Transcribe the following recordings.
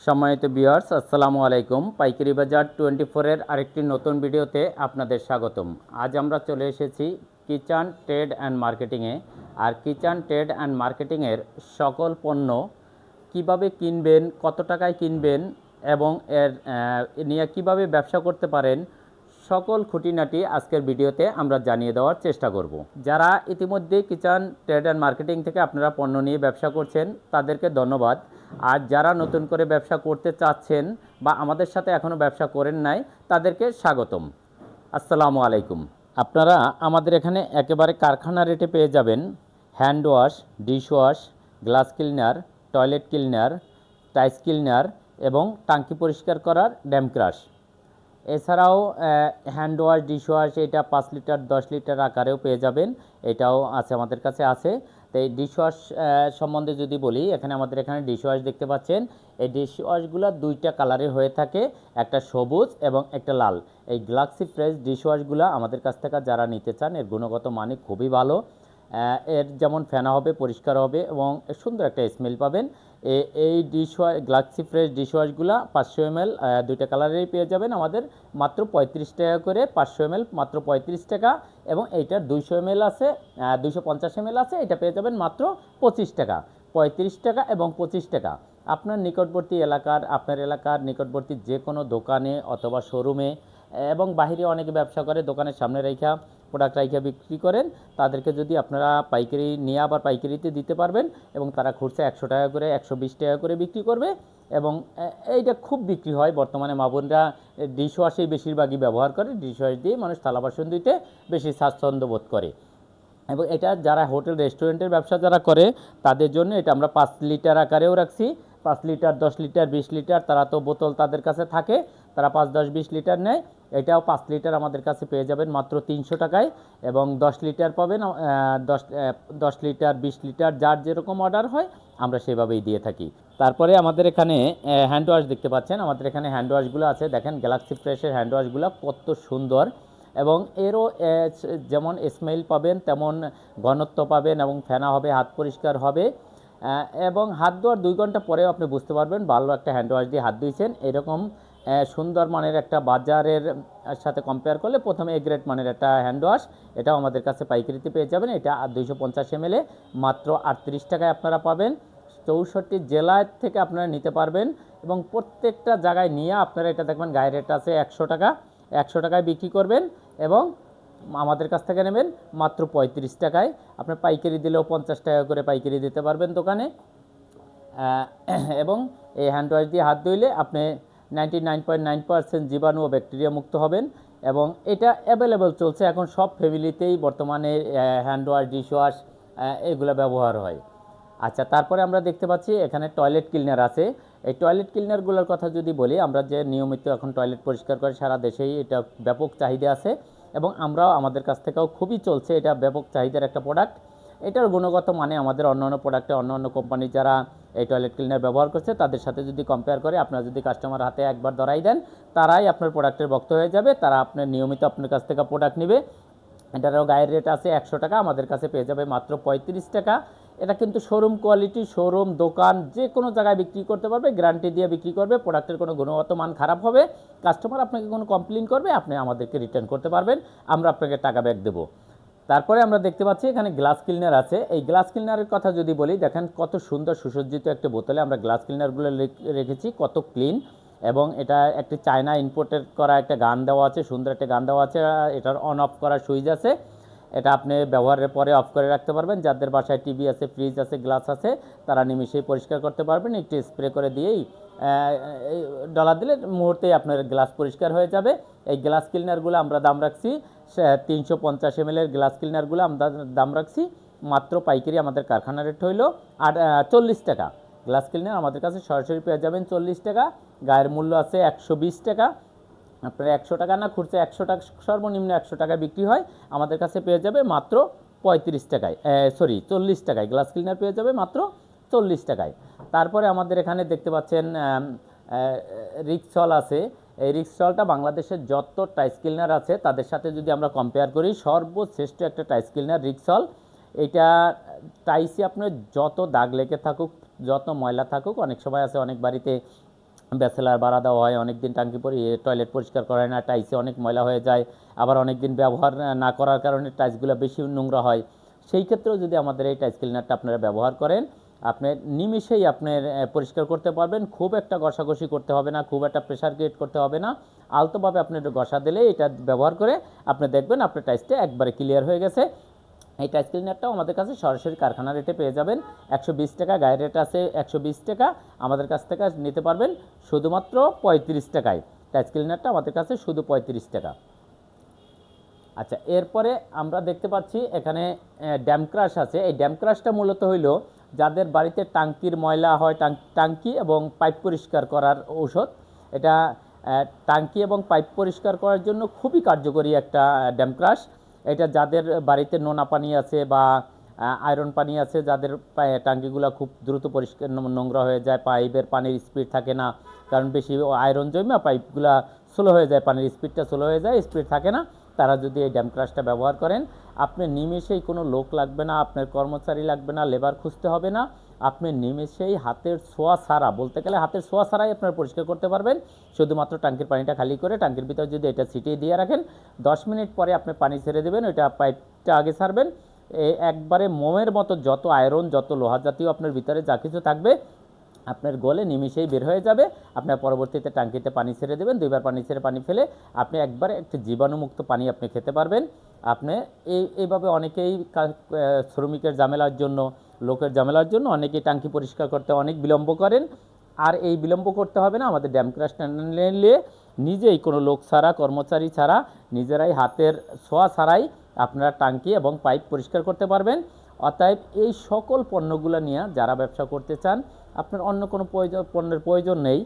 সম্মানিত ভিউয়ার্স, আসসালামু আলাইকুম। পাইকারি বাজার 24 এর আরেকটি নতুন ভিডিওতে আপনাদের স্বাগতম। আজ আমরা চলে এসেছি কিচেন ট্রেড অ্যান্ড মার্কেটিংয়ে। আর কিচেন ট্রেড অ্যান্ড মার্কেটিংয়ের সকল পণ্য কিভাবে কিনবেন, কত টাকায় কিনবেন এবং এর নিয়ে কিভাবে ব্যবসা করতে পারেন, সকল খুঁটিনাটি আজকের ভিডিওতে আমরা জানিয়ে দেওয়ার চেষ্টা করব। যারা ইতিমধ্যে কিচেন ট্রেড অ্যান্ড মার্কেটিং থেকে আপনারা পণ্য নিয়ে ব্যবসা করছেন তাদেরকে ধন্যবাদ। আর যারা নতুন করে ব্যবসা করতে চাচ্ছেন বা আমাদের সাথে এখনও ব্যবসা করেন নাই তাদেরকে স্বাগতম। আসসালামু আলাইকুম। আপনারা আমাদের এখানে একেবারে কারখানা রেটে পেয়ে যাবেন hand wash, dish wash, glass cleaner, toilet cleaner, tiles cleaner এবং টাঙ্কি পরিষ্কার করার ড্যাম ক্রাশ। এছাড়াও হ্যান্ড ওয়াশ, ডিশ ওয়াশ এটা 5 লিটার 10 লিটার আকারেও পেয়ে যাবেন, এটাও আছে আমাদের কাছে আছে। তো এই ডিশ ওয়াশ সম্বন্ধে যদি বলি, আমাদের এখানে ডিশ ওয়াশ দেখতে পাচ্ছেন। এই ডিশ ওয়াশগুলো দুইটা কালারের হয়ে থাকে, একটা সবুজ এবং একটা লাল। এই গ্যালাক্সি ফ্রেশ ডিশ ওয়াশগুলো আমাদের কাছ থেকে যারা নিতে চান, এর গুণগত মান খুবই ভালো। এর যেমন ফেনা হবে, পরিষ্কার হবে এবং সুন্দর একটা স্মেল পাবেন। এই dish wash galaxy fresh dish ওয়াশগুলো 500 ml দুইটা কালারেই পেয়ে যাবেন আমাদের মাত্র 35 টাকা করে। 500 ml মাত্র 35 টাকা এবং এইটার 200 ml আছে, 250 ml আছে, এটা পেয়ে যাবেন মাত্র 25 টাকা। 35 টাকা এবং 25 টাকা। আপনার নিকটবর্তী আপনার এলাকার নিকটবর্তী যে কোনো দোকানে অথবা শোরুমে এবং বাহিরে অনেকে ব্যবসা করে, দোকানের সামনে রেখা প্রোডাক্ট রাইখা বিক্রি করেন, তাদেরকে যদি আপনারা পাইকারি নিয়ে আবার পাইকারিতে দিতে পারবেন এবং তারা খুচরা 100 টাকা করে 120 টাকা করে বিক্রি করবে এবং এইটা খুব বিক্রি হয়। বর্তমানে মা বোনরা ডিশ ওয়াশই বেশিরভাগই ব্যবহার করে। ডিশ ওয়াশ দিয়ে মানুষ থালা বাসন ধুইতে বেশি স্বাচ্ছন্দ্য বোধ করে এবং এটা যারা হোটেল রেস্টুরেন্টের ব্যবসা যারা করে তাদের জন্য এটা আমরা 5 লিটার আকারেও রাখছি। 5 লিটার, 10 লিটার, 20 লিটার, তারা তো বোতল তাদের কাছে থাকে, তারা 5, 10, 20 লিটার নেয়। এটাও 5 লিটার আমাদের কাছে পেয়ে যাবেন মাত্র 300 টাকায় এবং 10 লিটার পাবেন। 10 লিটার, 20 লিটার যার যেরকম অর্ডার হয় আমরা সেভাবেই দিয়ে থাকি। তারপরে আমাদের এখানে হ্যান্ড ওয়াশ দেখতে পাচ্ছেন। আমাদের এখানে হ্যান্ড ওয়াশগুলো আছে, দেখেন গ্যালাক্সি ফ্রেশের হ্যান্ড ওয়াশগুলো কত সুন্দর এবং এরও যেমন স্মেল পাবেন তেমন ঘনত্ব পাবেন এবং ফেনা হবে, হাত পরিষ্কার হবে এবং হাত ধোয়ার 2 ঘন্টা পরেও আপনি বুঝতে পারবেন ভালো একটা হ্যান্ড ওয়াশ দিয়ে হাত ধুইছেন। এরকম সুন্দর মানের একটা বাজারের সাথে কম্পেয়ার করলে প্রথমে এ গ্রেড মানের একটা হ্যান্ড ওয়াশ, এটাও আমাদের কাছে পাইকারিতে পেয়ে যাবেন। এটা 250 ml মাত্র 38 টাকায় আপনারা পাবেন। 64 জেলা থেকে আপনারা নিতে পারবেন এবং প্রত্যেকটা জায়গায় নিয়ে আপনারা এটা দেখবেন গায়ে রেট আছে 100 টাকা। 100 টাকায় বিক্রি করবেন এবং আমাদের কাছ থেকে নেবেন মাত্র 35 টাকায়। আপনার পাইকারি দিলেও 50 টাকা করে পাইকারি দিতে পারবেন দোকানে। এবং এই হ্যান্ড ওয়াশ দিয়ে হাত ধুইলে আপনি 99.9% জীবাণু ও ব্যাকটেরিয়া মুক্ত হবেন এবং এটা অ্যাভেলেবল চলছে এখন সব ফ্যামিলিতেই বর্তমানে। হ্যান্ড ওয়াশ, ডিশ ওয়াশ এগুলো ব্যবহার হয়। আচ্ছা, তারপরে আমরা দেখতে পাচ্ছি এখানে টয়লেট ক্লিনার আছে। এই টয়লেট ক্লিনারগুলোর কথা যদি বলি, আমরা যে নিয়মিত এখন টয়লেট পরিষ্কার করে সারা দেশেই এটা ব্যাপক চাহিদা আছে এবং আমরাও আমাদের কাছ থেকেও খুবই চলছে, এটা ব্যাপক চাহিদার একটা প্রোডাক্ট। এটার গুণগত মানে আমাদের অন্যান্য প্রোডাক্টে অন্যান্য কোম্পানি যারা এই টয়লেট ক্লিনার ব্যবহার করছে তাদের সাথে যদি কম্পেয়ার করে, আপনারা যদি কাস্টমার হাতে একবার ধরাই দেন তারাই আপনার প্রোডাক্টের ভক্ত হয়ে যাবে, তারা আপনার নিয়মিত আপনার কাছ থেকে প্রোডাক্ট নেবে। এটারও গায়ের রেট আছে 100 টাকা, আমাদের কাছে পেয়ে যাবে মাত্র 35 টাকা। এটা কিন্তু শোরুম কোয়ালিটি, শোরুম দোকান যে কোনো জায়গায় বিক্রি করতে পারবে, গ্যারান্টি দিয়ে বিক্রি করবে। প্রোডাক্টের কোনো গুণগত মান খারাপ হবে, কাস্টমার আপনাকে কোনো কমপ্লেন করবে, আপনি আমাদেরকে রিটার্ন করতে পারবেন, আমরা আপনাকে টাকা ব্যাক দেবো। তারপরে আমরা দেখতে পাচ্ছি এখানে গ্লাস ক্লিনার আছে। এই গ্লাস ক্লিনারের কথা যদি বলি, দেখেন কত সুন্দর সুসজ্জিত একটা বোতলে আমরা গ্লাস ক্লিনারগুলো রেখেছি, কত ক্লিন এবং এটা একটি চায়না ইম্পোর্টেড করা একটা গান দেওয়া আছে, সুন্দর একটা গান দেওয়া আছে। এটার অন অফ করার সুইচ আছে, এটা আপনি ব্যবহারের পরে অফ করে রাখতে পারবেন। যাদের বাসায় টিভি আছে, ফ্রিজ আছে, গ্লাস আছে, তারা নিমিশেই পরিষ্কার করতে পারবেন। একটু স্প্রে করে দিয়েই ডলা দিলে মুহূর্তেই আপনার গ্লাস পরিষ্কার হয়ে যাবে। এই গ্লাস ক্লিনারগুলো আমরা দাম রাখছি 350 ml গ্লাস ক্লিনারগুলো আমরা দাম রাখছি মাত্র পাইকারি আমাদের কারখানা রেট হইল 40 টাকা। গ্লাস ক্লিনার আমাদের কাছে সরাসরি পেয়ে যাবেন 40 টাকা, গায়ের মূল্য আছে 120 টাকা। আপনার 100 টাকা না, খুচরা 100 টাকা, সর্বনিম্ন 100 টাকায় বিক্রি হয়, আমাদের কাছে পেয়ে যাবে মাত্র 35 টাকায়, 40 টাকায় গ্লাস ক্লিনার পেয়ে যাবে মাত্র 40 টাকায়। তারপরে আমাদের এখানে দেখতে পাচ্ছেন রিক্সল আছে। এই রিক্সলটা বাংলাদেশের যত টাইস ক্লিনার আছে তাদের সাথে যদি আমরা কম্পেয়ার করি, সর্বশ্রেষ্ঠ একটা টাইস ক্লিনার রিক্সল। এটা টাইসে আপনার যত দাগ লেগে থাকুক, যত ময়লা থাকুক, অনেক সময় আছে অনেক বাড়িতে ব্যাচেলার ভাড়া দেওয়া হয়, অনেক দিন টাঙ্কি টয়লেট পরিষ্কার করা হয় না, টাইসে অনেক ময়লা হয়ে যায়, আবার অনেক দিন ব্যবহার না করার কারণে টাইলসগুলো বেশি নোংরা হয়। সেই ক্ষেত্রেও যদি আমাদের এই টাইলস ক্লিনারটা আপনারা ব্যবহার করেন, আপনি নিমিষেই আপনার পরিষ্কার করতে পারবেন। খুব একটা ঘষাঘষি করতে হবে না, খুব একটা প্রেশার ক্রিয়েট করতে হবে না, আলতোভাবে আপনি ঘষা দিলে এটা ব্যবহার করে আপনি দেখবেন আপনার টাইলসটা একবারে ক্লিয়ার হয়ে গেছে। এই টাইলস ক্লিনারটাও আমাদের কাছে সরাসরি কারখানা রেটে পেয়ে যাবেন 120 টাকা, গায়ের রেট আছে 120 টাকা, আমাদের কাছ থেকে নিতে পারবেন শুধুমাত্র 35 টাকায়। টাইলস ক্লিনারটা আমাদের কাছে শুধু 35 টাকা। আচ্ছা, এরপরে আমরা দেখতে পাচ্ছি এখানে ড্যাম ক্রাশ আছে। এই ড্যাম ক্রাশটা মূলত হইল যাদের বাড়িতে টাঙ্কির ময়লা হয়, টাঙ্কি এবং পাইপ পরিষ্কার করার ঔষধ। এটা টাঙ্কি এবং পাইপ পরিষ্কার করার জন্য খুবই কার্যকরী একটা ড্যাম ক্রাশ। এটা যাদের বাড়িতে নোনা পানি আছে বা আয়রন পানি আছে, যাদের টাঙ্কিগুলো খুব দ্রুত পরিষ্কার নোংরা হয়ে যায়, পাইপের পানির স্পিড থাকে না, কারণ বেশি আয়রন জমে পাইপগুলো স্লো হয়ে যায়, পানির স্পিডটা স্লো হয়ে যায়, স্পিড থাকে না, তারা যদি এই ড্যাম ক্রাশটা ব্যবহার করেন, আপনি নিমেষেই কোনো লোক লাগবে না, আপনার কর্মচারী লাগবে না, লেবার খুঁজতে হবে না, আপনি নিমেষেই হাতের ছোঁয়া ছাড়া, বলতে গেলে হাতের ছোঁয়া ছাড়াই আপনার পরিষ্কার করতে পারবেন। শুধুমাত্র টাঙ্কির পানিটা খালি করে টাঙ্কির ভিতরে যদি এটা ছিটিয়ে দিয়ে রাখেন, 10 মিনিট পরে আপনি পানি ছেড়ে দেবেন, ওইটা পাইপটা আগে ছাড়বেন, একবারে মোমের মতো যত আয়রন, যত লোহা জাতীয় আপনার ভিতরে যা কিছু থাকবে আপনার গলে নিমিষেই বের হয়ে যাবে। আপনার পরবর্তীতে টাঙ্কিতে পানি ছেড়ে দেবেন, 2বার পানি ছেড়ে পানি ফেলে আপনি একবারে একটি জীবাণুমুক্ত পানি আপনি খেতে পারবেন। আপনি এইভাবে অনেকেই শ্রমিকের ঝামেলার জন্য, লোকের ঝামেলার জন্য অনেকেই টাঙ্কি পরিষ্কার করতে অনেক বিলম্ব করেন। আর এই বিলম্ব করতে হবে না, আমাদের ড্যাম ক্রাশ নিলে নিজেই কোনো লোক ছাড়া, কর্মচারী ছাড়া, নিজেরাই হাতের ছোঁয়া ছাড়াই আপনারা টাঙ্কি এবং পাইপ পরিষ্কার করতে পারবেন। অতএব এই সকল পণ্যগুলো নিয়ে যারা ব্যবসা করতে চান, আপনার অন্য কোনো পণ্যের প্রয়োজন নেই।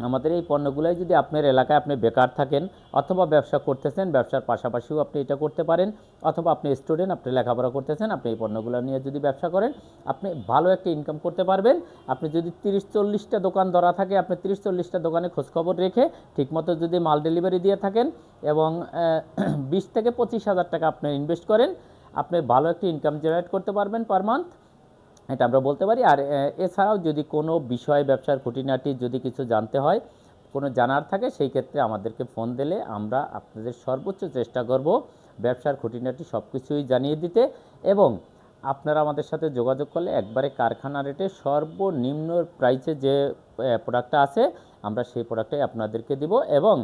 আমাদের এই পণ্যগুলোই যদি আপনার এলাকায় আপনি বেকার থাকেন অথবা ব্যবসা করতেছেন, ব্যবসার পাশাপাশিও আপনি এটা করতে পারেন, অথবা আপনি স্টুডেন্ট, আপনি লেখাপড়া করতেছেন, আপনি এই পণ্যগুলো নিয়ে যদি ব্যবসা করেন, আপনি ভালো একটা ইনকাম করতে পারবেন। আপনি যদি 30-40টা দোকান ধরা থাকে, আপনি 30-40টা দোকানে খোঁজখবর রেখে ঠিকমতো যদি মাল ডেলিভারি দিয়ে থাকেন এবং 20 থেকে 25 হাজার টাকা আপনি ইনভেস্ট করেন, আপনি ভালো একটা ইনকাম জেনারেট করতে পারবেন পার মান্থ, এটা আমরা বলতে পারি। আর এছাড়াও যদি কোনো বিষয়, ব্যবসার খুঁটিনাটি যদি কিছু জানতে হয়, কোনো জানার থাকে, সেই ক্ষেত্রে আমাদেরকে ফোন দিলে আমরা আপনাদের সর্বোচ্চ চেষ্টা করব ব্যবসার খুঁটিনাটি সব কিছুই জানিয়ে দিতে। এবং আপনারা আমাদের সাথে যোগাযোগ করলে একবারে কারখানা রেটে সর্বনিম্ন প্রাইসে যে প্রোডাক্টটা আছে আমরা সেই প্রোডাক্টটাই আপনাদেরকে দিব। এবং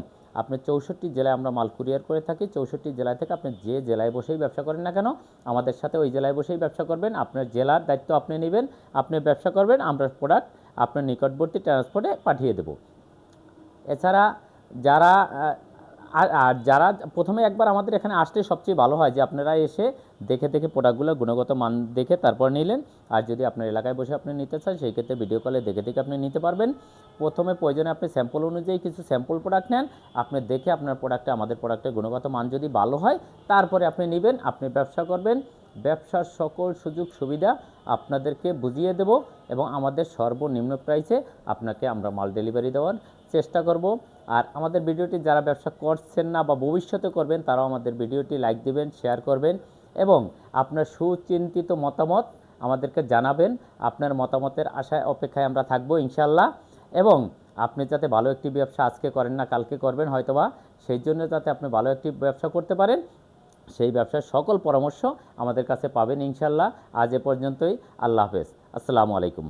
আপনি 64 জেলায় আমরা মাল কুরিয়ার করে থাকি। 64 জেলায় থেকে আপনি যে জেলায় বসেই ব্যবসা করেন না কেন, আমাদের সাথে ওই জেলায় বসেই ব্যবসা করবেন, আপনার জেলার দায়িত্ব আপনি নেবেন, আপনি ব্যবসা করবেন, আমরা প্রোডাক্ট আপনার নিকটবর্তী ট্রান্সপোর্টে পাঠিয়ে দেব। এছাড়া যারা আর যারা প্রথমে একবার আমাদের এখানে আসলে সবচেয়ে ভালো হয় যে আপনারা এসে দেখে দেখে প্রোডাক্টগুলো গুণগত মান দেখে তারপর নিলেন। আর যদি আপনার এলাকায় বসে আপনি নিতে চান, সেই ক্ষেত্রে ভিডিও কলে দেখে দেখে আপনি নিতে পারবেন। প্রথমে প্রয়োজনে আপনি স্যাম্পল অনুযায়ী কিছু স্যাম্পল প্রোডাক্ট নেন, আপনি দেখে আপনার প্রোডাক্টে, আমাদের প্রোডাক্টের গুণগত মান যদি ভালো হয় তারপরে আপনি নেবেন, আপনি ব্যবসা করবেন। ব্যবসার সকল সুযোগ সুবিধা আপনাদেরকে বুঝিয়ে দেব এবং আমাদের সর্বনিম্ন প্রাইসে আপনাকে আমরা মাল ডেলিভারি দেওয়ার চেষ্টা করব। আর আমাদের ভিডিওটি যারা ব্যবসা করছেন না বা ভবিষ্যতে করবেন, তারাও আমাদের ভিডিওটি লাইক দিবেন, শেয়ার করবেন এবং আপনার সুচিন্তিত মতামত আমাদেরকে জানাবেন। আপনার মতামতের আশায় অপেক্ষায় আমরা থাকবো ইনশাল্লাহ। এবং আপনি যাতে ভালো একটি ব্যবসা আজকে করেন না, কালকে করবেন হয়তোবা, সেই জন্য যাতে আপনি ভালো একটি ব্যবসা করতে পারেন, সেই ব্যবসার সকল পরামর্শ আমাদের কাছে পাবেন ইনশাল্লাহ। আজ এ পর্যন্তই। আল্লাহ হাফেজ। আসসালামু আলাইকুম।